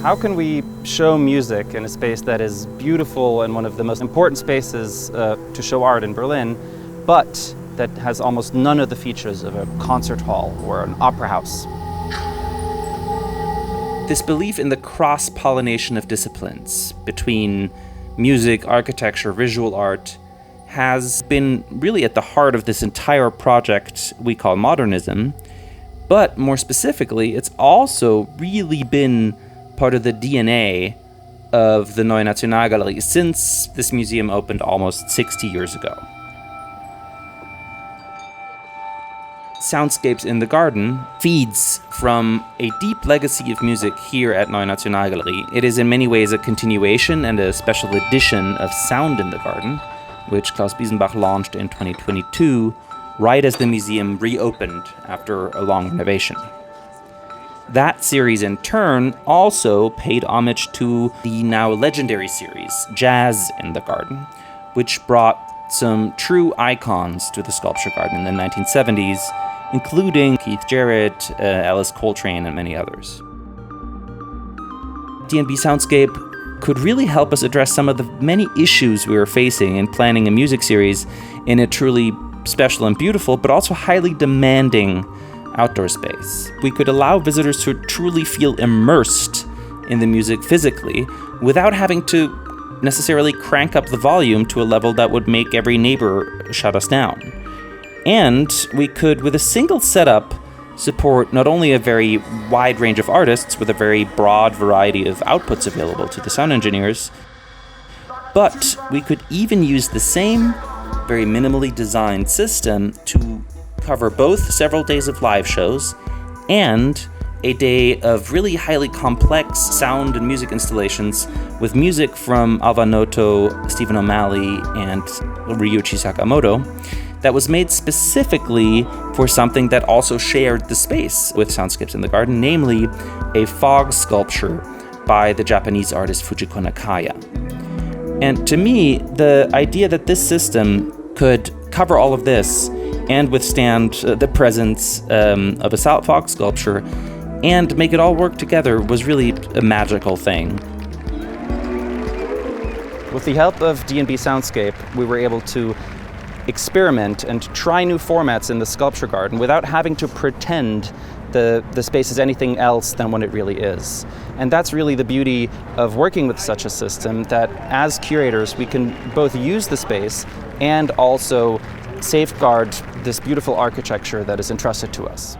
How can we show music in a space that is beautiful and one of the most important spaces to show art in Berlin, but that has almost none of the features of a concert hall or an opera house? This belief in the cross-pollination of disciplines between music, architecture, visual art has been really at the heart of this entire project we call modernism. But more specifically, it's also really been part of the DNA of the Neue Nationalgalerie since this museum opened almost 60 years ago. Soundscapes in the Garden feeds from a deep legacy of music here at Neue Nationalgalerie. It is in many ways a continuation and a special edition of Sound in the Garden, which Klaus Biesenbach launched in 2022, right as the museum reopened after a long renovation. That series, in turn, also paid homage to the now legendary series, Jazz in the Garden, which brought some true icons to the sculpture garden in the 1970s, including Keith Jarrett, Alice Coltrane, and many others. D&B Soundscape could really help us address some of the many issues we were facing in planning a music series in a truly special and beautiful, but also highly demanding outdoor space. We could allow visitors to truly feel immersed in the music physically without having to necessarily crank up the volume to a level that would make every neighbor shut us down. And we could, with a single setup, support not only a very wide range of artists with a very broad variety of outputs available to the sound engineers, but we could even use the same very minimally designed system to cover both several days of live shows and a day of really highly complex sound and music installations with music from Alva Noto, Stephen O'Malley, and Ryuichi Sakamoto that was made specifically for something that also shared the space with Soundscapes in the Garden, namely a fog sculpture by the Japanese artist Fujiko Nakaya. And to me, the idea that this system could cover all of this and withstand the presence of a salt fog sculpture and make it all work together was really a magical thing. With the help of D&B Soundscape, we were able to experiment and try new formats in the sculpture garden without having to pretend the space is anything else than what it really is. And that's really the beauty of working with such a system, that as curators we can both use the space and also safeguard this beautiful architecture that is entrusted to us.